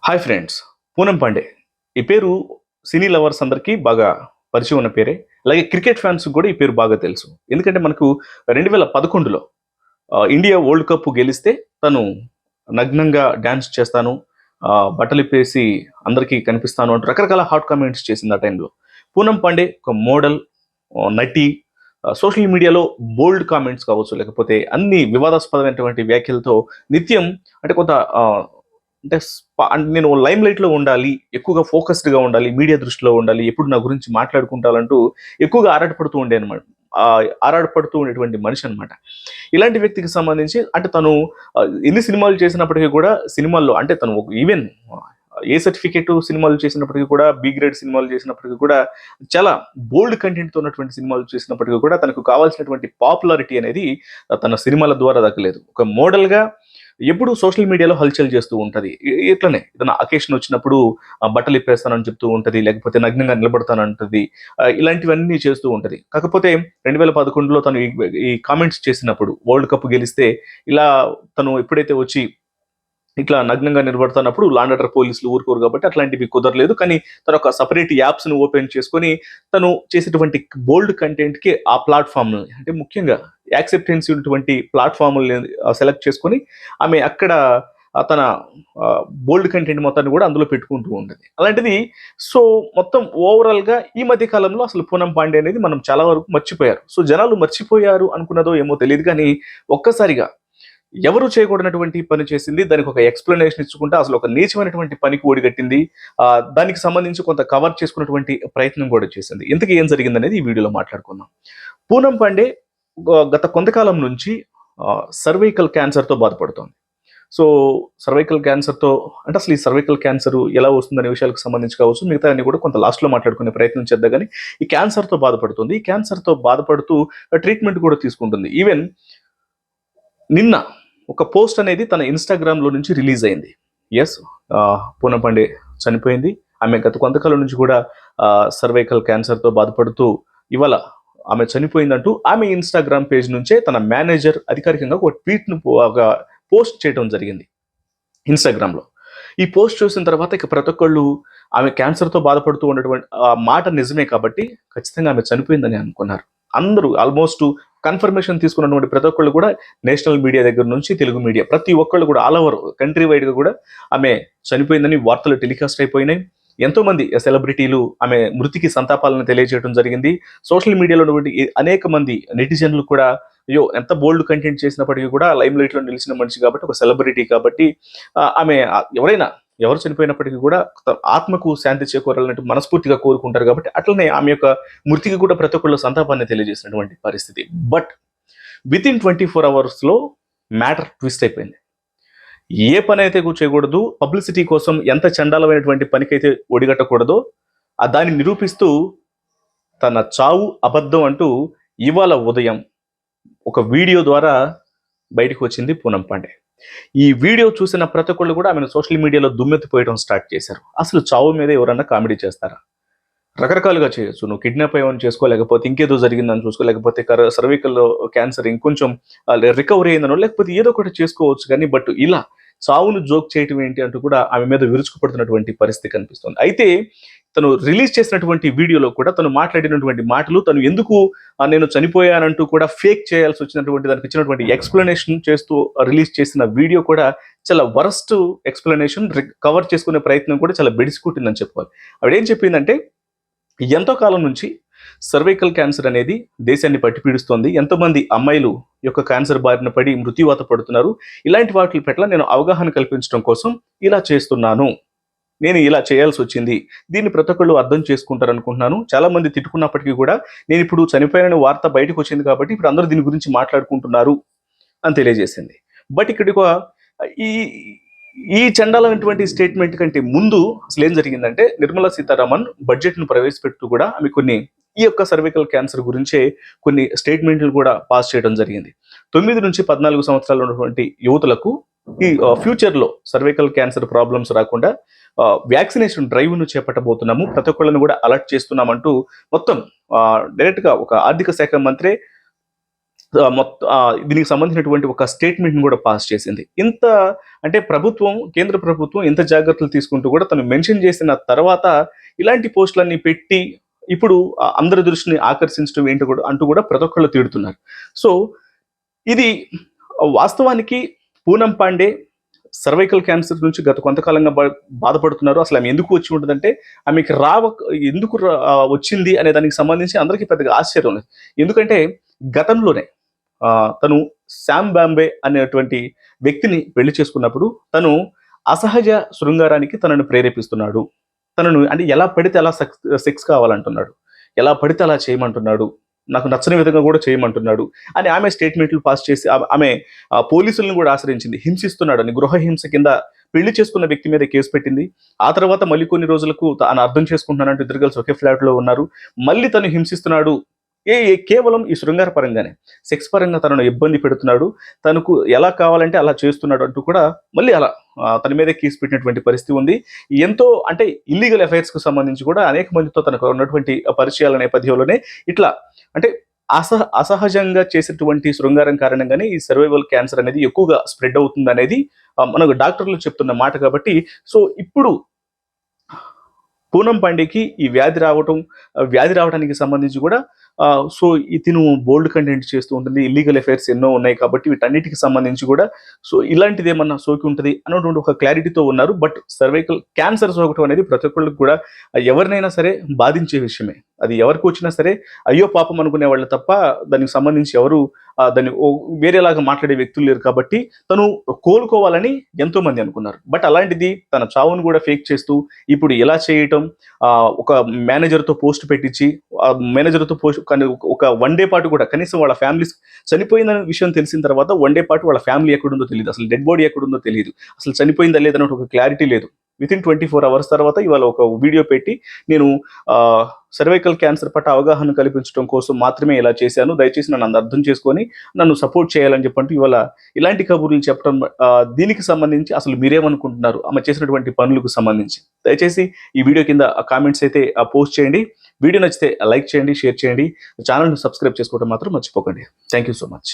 Hi friends. Poonam Pandey ఈ పేరు cine lovers అందరికీ బాగా పరిచయం ఉన్న పేరే. అలాగే క్రికెట్ ఫ్యాన్స్ కూడా ఈ పేరు బాగా తెలుసు. ఎందుకంటే మనకు 2011లో ఇండియా వరల్డ్ కప్ గెలిస్తే తను నగ్నంగా డాన్స్ చేస్తాను, బట్టలిప్పేసి అందరికీ కనిపిస్తాను అంటూ రకరకాల హాట్ కామెంట్స్ చేసింది ఆ టైంలో. పూనం పాండే ఒక మోడల్, నటి, సోషల్ మీడియాలో బోల్డ్ కామెంట్స్ కావచ్చు, లేకపోతే అన్ని వివాదాస్పదమైనటువంటి వ్యాఖ్యలతో నిత్యం అంటే కొంత అంటే నేను లైమ్ లైట్లో ఉండాలి, ఎక్కువగా ఫోకస్డ్గా ఉండాలి, మీడియా దృష్టిలో ఉండాలి, ఎప్పుడు నా గురించి మాట్లాడుకుంటానంటూ ఎక్కువగా ఆరాటపడుతూ ఉండే అనమాట. ఆరాటపడుతూ ఉండేటువంటి మనిషి అనమాట. ఇలాంటి వ్యక్తికి సంబంధించి అంటే తను ఎన్ని సినిమాలు చేసినప్పటికీ కూడా సినిమాల్లో అంటే తను ఈవెన్ ఏ సర్టిఫికేట్ సినిమాలు చేసినప్పటికీ కూడా, బి గ్రేడ్ సినిమాలు చేసినప్పటికీ కూడా, చాలా బోల్డ్ కంటెంట్తో ఉన్నటువంటి సినిమాలు చేసినప్పటికీ కూడా తనకు కావాల్సినటువంటి పాపులారిటీ అనేది తన సినిమాల ద్వారా దక్కలేదు. ఒక మోడల్గా ఎప్పుడు సోషల్ మీడియాలో హల్చల్ చేస్తూ ఉంటది. ఇట్లనే ఏదైనా అకేషన్ వచ్చినప్పుడు బట్టలు ఇప్పేస్తానని చెప్తూ ఉంటది, లేకపోతే నగ్నంగా నిలబడతానంటది. ఇలాంటివన్నీ చేస్తూ ఉంటది. కాకపోతే 2011లో తను ఈ కామెంట్స్ చేసినప్పుడు వరల్డ్ కప్ గెలిస్తే ఇలా తను ఎప్పుడైతే వచ్చి ఇట్లా నగ్నంగా నిలబడుతున్నప్పుడు లాండ్ ఆర్డర్ పోలీసులు ఊరుకోరు కాబట్టి అట్లాంటివి కుదరలేదు. కానీ తను ఒక సపరేట్ యాప్స్‌ని ఓపెన్ చేసుకొని తను చేసేటువంటి బోల్డ్ కంటెంట్‌కి ఆ ప్లాట్‌ఫామ్‌ని అంటే ముఖ్యంగా యాక్సెప్టెన్స్ ఉన్నటువంటి ప్లాట్‌ఫామ్‌లని సెలెక్ట్ చేసుకొని ఆమె అక్కడ తన బోల్డ్ కంటెంట్ మొత్తాన్ని కూడా అందులో పెట్టుకుంటూ ఉంటది. అలాంటిది సో మొత్తం ఓవరాల్‌గా ఈ మధ్య కాలంలో అసలు పూనం పాండే అనేది మనం చాలా వరకు మర్చిపోయారు. సో జనాలు మర్చిపోయారు అనుకున్నదో ఏమో తెలీదు కానీ ఒక్కసారిగా ఎవరు చేయకూడనటువంటి పని చేసింది. దానికి ఒక ఎక్స్‌ప్లనేషన్ ఇచ్చుకుంటా అసలు ఒక నీచమైనటువంటి పనికి ఒడిగట్టింది. దానికి సంబంధించి కొంత కవర్ చేసుకున్నటువంటి ప్రయత్నం కూడా చేసింది. ఇంతకీ ఏం జరిగిందనేది ఈ వీడియోలో మాట్లాడుకుందాం. పూనం పాండే గత కొంతకాలం నుంచి సర్వైకల్ క్యాన్సర్‌తో బాధపడుతోంది. సో సర్వైకల్ క్యాన్సర్‌తో అంటే అసలు ఈ సర్వైకల్ క్యాన్సర్ ఎలా వస్తుందనే విషయాలకు సంబంధించి కావచ్చు, మిగతావన్నీ కూడా కొంత లాస్ట్‌లో మాట్లాడుకునే ప్రయత్నం చేద్దాం గానీ, ఈ క్యాన్సర్‌తో బాధపడుతుంది. ఈ క్యాన్సర్‌తో బాధపడుతూ ట్రీట్మెంట్ కూడా తీసుకుంటుంది. ఈవెన్ నిన్న ఒక పోస్ట్ అనేది తన ఇన్‌స్టాగ్రామ్‌లో నుంచి రిలీజ్ అయింది. యెస్, పూనం పాండే చనిపోయింది. ఆమె గత కొంతకాలం నుంచి కూడా సర్వైకల్ క్యాన్సర్‌తో బాధపడుతూ ఇవాళ ఆమె చనిపోయిందంటూ ఆమె ఇన్‌స్టాగ్రామ్ పేజ్ నుంచే తన మేనేజర్ అధికారికంగా ఒక ట్వీట్‌ను ఒక పోస్ట్ చేయడం జరిగింది ఇన్‌స్టాగ్రామ్‌లో. ఈ పోస్ట్ చూసిన తర్వాత ఇక ప్రతి ఒక్కళ్ళు ఆమె క్యాన్సర్‌తో బాధపడుతూ ఉన్నటువంటి మాట నిజమే కాబట్టి ఖచ్చితంగా ఆమె చనిపోయిందని అనుకున్నారు. అందరూ ఆల్మోస్ట్ కన్ఫర్మేషన్ తీసుకున్నటువంటి ప్రతి ఒక్కళ్ళు కూడా నేషనల్ మీడియా దగ్గర నుంచి తెలుగు మీడియా ప్రతి ఒక్కళ్ళు కూడా ఆల్ ఓవర్ కంట్రీ వైడ్‌గా కూడా ఆమె చనిపోయిందని వార్తలు టెలికాస్ట్ అయిపోయినాయి. ఎంతోమంది సెలబ్రిటీలు ఆమె మృతికి సంతాపాలను తెలియజేయడం జరిగింది. సోషల్ మీడియాలో ఉన్నటువంటి అనేక మంది నెటిజన్లు కూడా అయ్యో ఎంత బోల్డ్ కంటెంట్ చేసినప్పటికీ కూడా లైమ్ లైట్లో నిలిచిన మనిషి కాబట్టి, ఒక సెలబ్రిటీ కాబట్టి ఆమె ఎవరైనా ఎవరు చనిపోయినప్పటికీ కూడా ఆత్మకు శాంతి చేకూరాలంటే మనస్ఫూర్తిగా కోరుకుంటారు కాబట్టి అట్లనే ఆమె యొక్క మృతికి కూడా ప్రతి ఒక్కళ్ళు సంతాపాన్ని తెలియజేసినటువంటి పరిస్థితి. బట్ వితిన్ 24 అవర్స్లో మ్యాటర్ ట్విస్ట్ అయిపోయింది. ఏ పని అయితే చేయకూడదు, పబ్లిసిటీ కోసం ఎంత చండాలమైనటువంటి పనికైతే ఒడిగట్టకూడదో దాన్ని నిరూపిస్తూ తన చావు అబద్ధం అంటూ ఇవాళ ఉదయం ఒక వీడియో ద్వారా బయటకు వచ్చింది పూనం పాండే. ఈ వీడియో చూసిన ప్రతి ఒక్కళ్ళు కూడా ఆమెను సోషల్ మీడియాలో దుమ్మెత్తిపోయడం స్టార్ట్ చేశారు. అసలు చావు మీద ఎవరన్నా కామెడీ చేస్తారా? రకరకాలుగా చేయొచ్చు. నువ్వు కిడ్నాప్ అయ్యావని చేసుకో, లేకపోతే ఇంకేదో జరిగిందని చూసుకో, లేకపోతే సర్వికల్ క్యాన్సర్ ఇంకొంచెం రికవరీ అయిందనో, లేకపోతే ఏదో ఒకటి చేసుకోవచ్చు. కానీ బట్ ఇలా చావును జోక్ చేయటం ఏంటి అంటూ కూడా ఆమె మీద విరుచుకుపడుతున్నటువంటి పరిస్థితి కనిపిస్తుంది. అయితే తను రిలీజ్ చేసినటువంటి వీడియోలో కూడా తను మాట్లాడినటువంటి మాటలు, తను ఎందుకు నేను చనిపోయానంటూ కూడా ఫేక్ చేయాల్సి వచ్చినటువంటి దానికి ఇచ్చినటువంటి ఎక్స్ప్లెనేషన్ చేస్తూ రిలీజ్ చేసిన వీడియో కూడా చాలా వరస్ట్ ఎక్స్ప్లెనేషన్. కవర్ చేసుకునే ప్రయత్నం కూడా చాలా బెడిసికొట్టిందని చెప్పుకోవాలి. ఆవిడ ఏం చెప్పిందంటే, ఎంతో కాలం నుంచి సర్వైకల్ క్యాన్సర్ అనేది దేశాన్ని పట్టి పీడిస్తోంది. ఎంతోమంది అమ్మాయిలు యొక్క క్యాన్సర్ బారిన పడి మృత్యువాత పడుతున్నారు. ఇలాంటి వాటి పట్ల నేను అవగాహన కల్పించడం కోసం ఇలా చేస్తున్నాను. నేను ఇలా చేయాల్సి వచ్చింది. దీన్ని ప్రతి ఒక్కళ్ళు అర్థం చేసుకుంటారు అనుకుంటున్నాను. చాలా మంది తిట్టుకున్నప్పటికీ కూడా నేను ఇప్పుడు చనిపోయానని వార్త బయటకు వచ్చింది కాబట్టి ఇప్పుడు అందరూ దీని గురించి మాట్లాడుకుంటున్నారు అని తెలియజేసింది. బట్ ఇక్కడ ఈ ఈ చండాలమైనటువంటి స్టేట్మెంట్ కంటే ముందు అసలు ఏం జరిగిందంటే, నిర్మలా సీతారామన్ బడ్జెట్ను ప్రవేశపెడుతూ కూడా ఆమె కొన్ని ఈ యొక్క సర్వైకల్ క్యాన్సర్ గురించే కొన్ని స్టేట్మెంట్లు కూడా పాస్ చేయడం జరిగింది. 9 నుంచి 14 సంవత్సరాలు ఉన్నటువంటి యువతులకు ఈ ఫ్యూచర్లో సర్వైకల్ క్యాన్సర్ ప్రాబ్లమ్స్ రాకుండా వ్యాక్సినేషన్ డ్రైవ్ను చేపట్టబోతున్నాము, ప్రతి ఒక్కళ్ళను కూడా అలర్ట్ చేస్తున్నామంటూ మొత్తం డైరెక్ట్గా ఒక ఆర్థిక శాఖ మంత్రే దీనికి సంబంధించినటువంటి ఒక స్టేట్మెంట్ని కూడా పాస్ చేసింది. ఇంత అంటే కేంద్ర ప్రభుత్వం ఇంత జాగ్రత్తలు తీసుకుంటూ కూడా తను మెన్షన్ చేసిన తర్వాత ఇలాంటి పోస్టులన్నీ పెట్టి ఇప్పుడు అందరి దృష్టిని ఆకర్షించడం ఏంటి కూడా అంటూ కూడా ప్రతి ఒక్కళ్ళు తిడుతున్నారు. సో ఇది వాస్తవానికి పూనం పాండే సర్వైకల్ క్యాన్సర్ నుంచి గత కొంతకాలంగా బాధపడుతున్నారు. అసలు ఆమె ఎందుకు వచ్చి ఉంటుందంటే ఆమెకి వచ్చింది అనే దానికి సంబంధించి అందరికీ పెద్దగా ఆశ్చర్యం లేదు. ఎందుకంటే గతంలోనే తను శామ్ బాంబే అనేటువంటి వ్యక్తిని పెళ్లి చేసుకున్నప్పుడు తను అసహజ శృంగారానికి తనను ప్రేరేపిస్తున్నాడు. తనను అంటే ఎలా పడితే అలా సెక్స్ కావాలంటున్నాడు, ఎలా పడితే అలా చేయమంటున్నాడు, నాకు నచ్చని విధంగా కూడా చేయమంటున్నాడు అని ఆమె స్టేట్మెంట్లు పాస్ చేసి ఆమె పోలీసులను కూడా ఆశ్రయించింది. హింసిస్తున్నాడు అని గృహ హింస కింద పెళ్లి చేసుకున్న వ్యక్తి మీద కేసు పెట్టింది. ఆ తర్వాత మళ్ళీ కొన్ని రోజులకు తను అర్థం చేసుకుంటున్నానంటూ ఇద్దరు కలిసి ఒకే ఫ్లాట్లో ఉన్నారు. మళ్ళీ తను హింసిస్తున్నాడు కేవలం ఈ శృంగార పరంగానే, సెక్స్ పరంగా తనను ఇబ్బంది పెడుతున్నాడు, తనకు ఎలా కావాలంటే అలా చేస్తున్నాడు అంటూ కూడా మళ్ళీ అలా తన మీద కేసు పెట్టినటువంటి పరిస్థితి ఉంది. ఎంతో అంటే ఇల్లీగల్ అఫైర్స్కు సంబంధించి కూడా అనేక మందితో తనకు ఉన్నటువంటి పరిచయాల నేపథ్యంలోనే ఇట్లా అంటే అసహజంగా చేసేటువంటి శృంగారం కారణంగానే ఈ సర్వైవల్ క్యాన్సర్ అనేది ఎక్కువగా స్ప్రెడ్ అవుతుంది అనేది మనకు డాక్టర్లు చెప్తున్న మాట. కాబట్టి సో ఇప్పుడు పూనం పాండేకి ఈ వ్యాధి రావడానికి సంబంధించి కూడా సో తిను బోల్డ్ కంటెంట్ చేస్తూ ఉంటుంది, ఇల్లీగల్ అఫైర్స్ ఎన్నో ఉన్నాయి కాబట్టి వీటన్నిటికి సంబంధించి కూడా సో ఇలాంటిది ఏమన్నా సోకి ఉంటుంది అన్నటువంటి ఒక క్లారిటీతో ఉన్నారు. బట్ సర్వైకల్ క్యాన్సర్ సోకటం అనేది ప్రతి ఒక్కరికి కూడా ఎవరినైనా సరే బాధించే విషయమే. అది ఎవరికి వచ్చినా సరే అయ్యో పాపం అనుకునే వాళ్ళు తప్ప దానికి సంబంధించి ఎవరు దాన్ని వేరేలాగా మాట్లాడే వ్యక్తులు లేరు. కాబట్టి తను కోలుకోవాలని ఎంతో మంది అనుకున్నారు. బట్ అలాంటిది తన చావును కూడా ఫేక్ చేస్తూ ఇప్పుడు ఇలా చేయటం, ఒక మేనేజర్తో పోస్ట్ పెట్టించి మేనేజర్తో పోస్ట్ కానీ ఒక వన్ డే పాటు కూడా కనీసం వాళ్ళ ఫ్యామిలీస్ చనిపోయిందనే విషయం తెలిసిన తర్వాత వన్ డే పాటు వాళ్ళ ఫ్యామిలీ ఎక్కడుందో తెలియదు, అసలు డెడ్ బాడీ ఎక్కడుందో తెలియదు, అసలు చనిపోయిందా లేదన్నట్టు ఒక క్లారిటీ లేదు. వితిన్ 24 hours తర్వాత ఇవాళ ఒక వీడియో పెట్టి నేను సర్వైకల్ క్యాన్సర్ పట్ల అవగాహన కల్పించడం కోసం మాత్రమే ఇలా చేశాను, దయచేసి నన్ను అర్థం చేసుకొని నన్ను సపోర్ట్ చేయాలని చెప్పంటూ ఇవాళ ఇలాంటి కబుర్లు చెప్పడం, దీనికి సంబంధించి అసలు మీరేమనుకుంటున్నారు ఆమె చేసినటువంటి పనులకు సంబంధించి దయచేసి ఈ వీడియో కింద కామెంట్స్ అయితే పోస్ట్ చేయండి. వీడియో నచ్చితే లైక్ చేయండి, షేర్ చేయండి, ఛానల్ను సబ్స్క్రైబ్ చేసుకోవడం మాత్రం మర్చిపోకండి. Thank you so much.